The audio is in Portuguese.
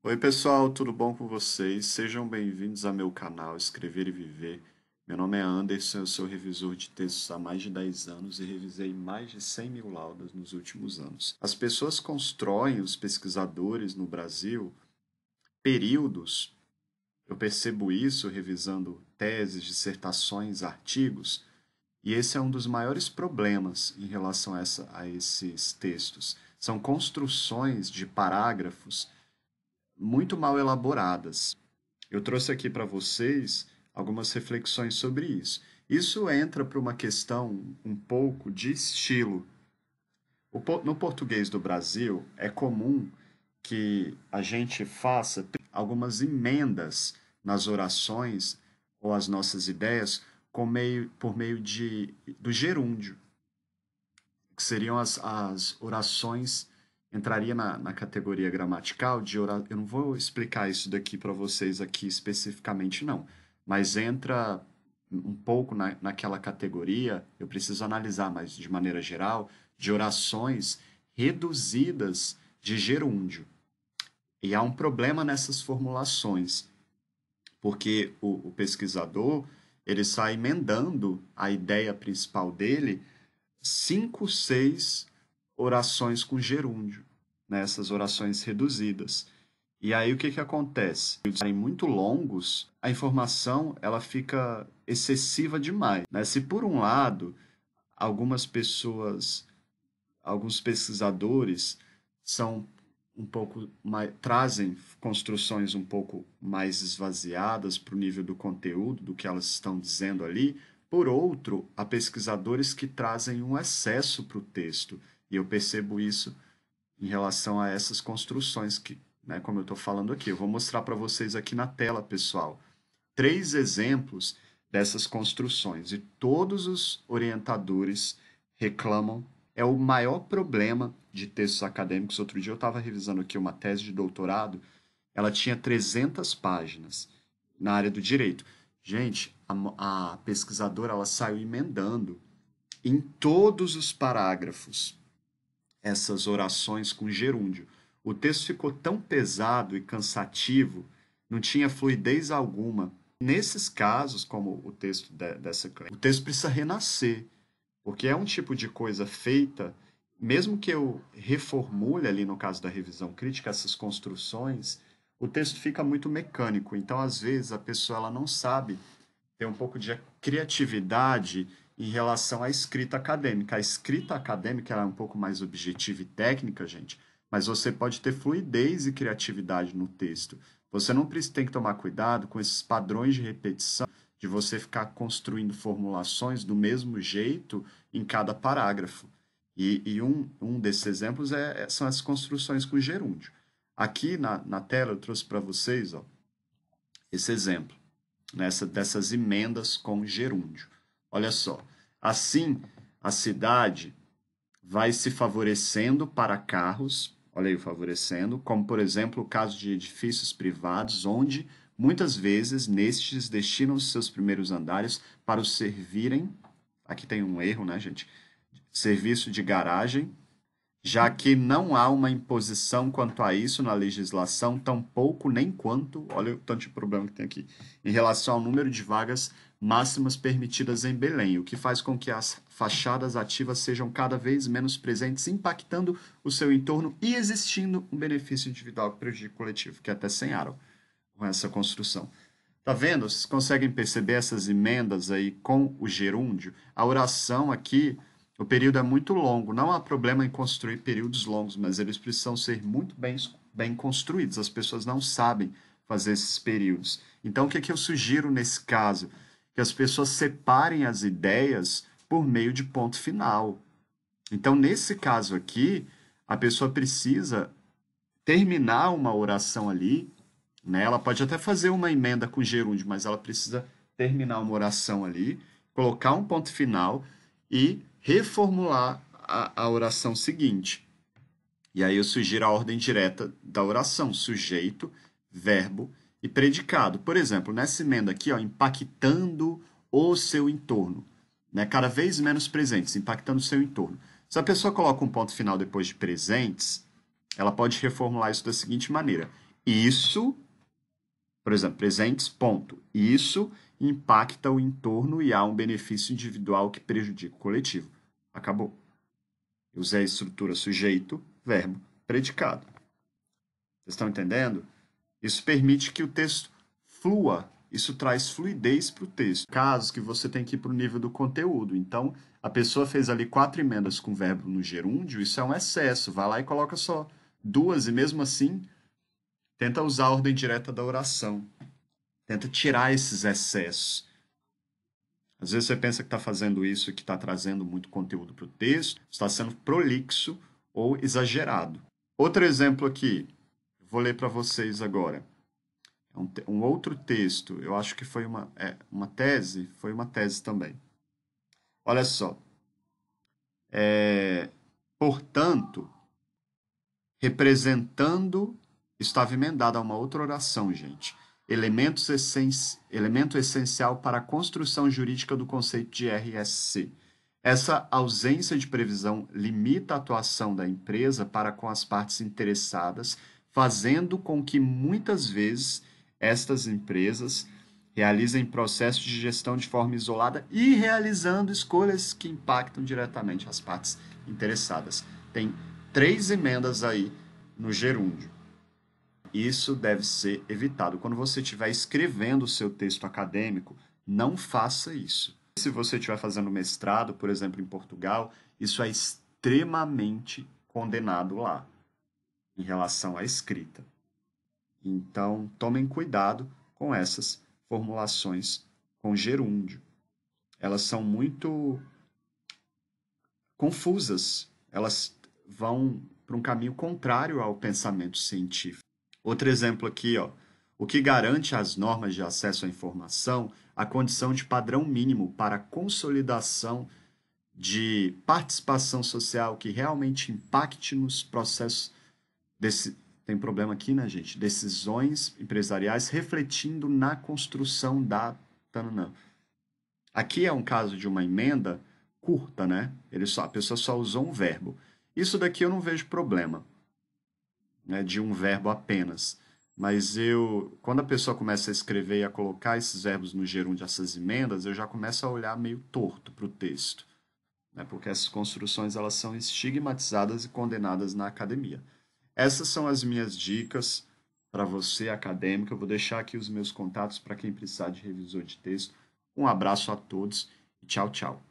Oi, pessoal, tudo bom com vocês? Sejam bem-vindos ao meu canal Escrever e Viver. Meu nome é Anderson, eu sou revisor de textos há mais de 10 anos e revisei mais de 100 mil laudas nos últimos anos. As pessoas constroem, os pesquisadores no Brasil, períodos. Eu percebo isso revisando teses, dissertações, artigos, e esse é um dos maiores problemas em relação a esses textos. São construções de parágrafos muito mal elaboradas. Eu trouxe aqui para vocês algumas reflexões sobre isso. Isso entra para uma questão um pouco de estilo. No português do Brasil, é comum que a gente faça algumas emendas nas orações ou as nossas ideias por meio do gerúndio, que seriam as orações, entraria na categoria gramatical de oração. Eu não vou explicar isso daqui para vocês aqui especificamente, não, mas entra um pouco naquela categoria, eu preciso analisar, mas de maneira geral, de orações reduzidas de gerúndio. E há um problema nessas formulações, porque o pesquisador ele sai emendando a ideia principal dele cinco, seis orações com gerúndio, né? Essas orações reduzidas. E aí o que que acontece? Em muito longos, a informação ela fica excessiva demais, né? Se por um lado algumas pessoas, alguns pesquisadores são um pouco mais, trazem construções um pouco mais esvaziadas para o nível do conteúdo do que elas estão dizendo ali. Por outro, há pesquisadores que trazem um excesso para o texto, e eu percebo isso em relação a essas construções que, né, como eu estou falando aqui. Eu vou mostrar para vocês aqui na tela, pessoal, três exemplos dessas construções, e todos os orientadores reclamam. É o maior problema de textos acadêmicos. Outro dia eu estava revisando aqui uma tese de doutorado, ela tinha 300 páginas na área do direito. Gente, a pesquisadora ela saiu emendando em todos os parágrafos essas orações com gerúndio. O texto ficou tão pesado e cansativo, não tinha fluidez alguma. Nesses casos, como o texto dessa cliente, o texto precisa renascer, porque é um tipo de coisa feita, mesmo que eu reformule ali no caso da revisão crítica essas construções, o texto fica muito mecânico. Então, às vezes, a pessoa ela não sabe ter um pouco de criatividade em relação à escrita acadêmica. A escrita acadêmica ela é um pouco mais objetiva e técnica, gente, mas você pode ter fluidez e criatividade no texto. Você não tem que tomar cuidado com esses padrões de repetição, de você ficar construindo formulações do mesmo jeito em cada parágrafo. Um desses exemplos são as construções com gerúndio. Aqui na tela eu trouxe para vocês ó, esse exemplo dessas emendas com gerúndio. Olha só. Assim, a cidade vai se favorecendo para carros, olha aí, favorecendo, como por exemplo o caso de edifícios privados, onde muitas vezes nestes destinam seus primeiros andares para os servirem, aqui tem um erro, né, gente? Serviço de garagem, já que não há uma imposição quanto a isso na legislação, tampouco nem quanto, olha o tanto de problema que tem aqui, em relação ao número de vagas máximas permitidas em Belém, o que faz com que as fachadas ativas sejam cada vez menos presentes, impactando o seu entorno e existindo um benefício individual que prejudica o coletivo, que até sonharam com essa construção. Tá vendo? Vocês conseguem perceber essas emendas aí com o gerúndio? A oração aqui, o período é muito longo. Não há problema em construir períodos longos, mas eles precisam ser muito bem construídos. As pessoas não sabem fazer esses períodos. Então, o que eu sugiro nesse caso? Que as pessoas separem as ideias por meio de ponto final. Então, nesse caso aqui, a pessoa precisa terminar uma oração ali, né? Ela pode até fazer uma emenda com gerúndio, mas ela precisa terminar uma oração ali, colocar um ponto final e reformular a oração seguinte. E aí eu sugiro a ordem direta da oração: sujeito, verbo e predicado. Por exemplo, nessa emenda aqui, ó, impactando o seu entorno, né? Cada vez menos presentes, impactando o seu entorno. Se a pessoa coloca um ponto final depois de presentes, ela pode reformular isso da seguinte maneira: Isso, por exemplo, presentes, ponto. Isso impacta o entorno e há um benefício individual que prejudica o coletivo. Acabou. Eu usei a estrutura sujeito, verbo, predicado. Vocês estão entendendo? Isso permite que o texto flua. Isso traz fluidez para o texto. Casos que você tem que ir para o nível do conteúdo. Então, a pessoa fez ali 4 emendas com verbo no gerúndio, isso é um excesso. Vai lá e coloca só 2, e mesmo assim, tenta usar a ordem direta da oração. Tenta tirar esses excessos. Às vezes você pensa que está fazendo isso e que está trazendo muito conteúdo para o texto, está sendo prolixo ou exagerado. Outro exemplo aqui, vou ler para vocês agora. É um outro texto, eu acho que foi uma tese, foi uma tese também. Olha só. Portanto, representando, estava emendada a uma outra oração, gente. Elemento essencial para a construção jurídica do conceito de RSC. Essa ausência de previsão limita a atuação da empresa para com as partes interessadas, fazendo com que muitas vezes estas empresas realizem processos de gestão de forma isolada e realizando escolhas que impactam diretamente as partes interessadas. Tem 3 emendas aí no gerúndio. Isso deve ser evitado. Quando você estiver escrevendo o seu texto acadêmico, não faça isso. Se você estiver fazendo mestrado, por exemplo, em Portugal, isso é extremamente condenado lá, em relação à escrita. Então, tomem cuidado com essas formulações com gerúndio. Elas são muito confusas. Elas vão para um caminho contrário ao pensamento científico. Outro exemplo aqui, ó. O que garante às normas de acesso à informação a condição de padrão mínimo para a consolidação de participação social que realmente impacte nos processos tem problema aqui, né, gente? Decisões empresariais refletindo na construção da tananã. Aqui é um caso de uma emenda curta, né? A pessoa só usou um verbo. Isso daqui eu não vejo problema, né, de um verbo apenas. Mas quando a pessoa começa a escrever e a colocar esses verbos no gerúndio, essas emendas, eu já começo a olhar meio torto para o texto, né? Porque essas construções elas são estigmatizadas e condenadas na academia. Essas são as minhas dicas para você, acadêmico. Eu vou deixar aqui os meus contatos para quem precisar de revisor de texto. Um abraço a todos e tchau, tchau.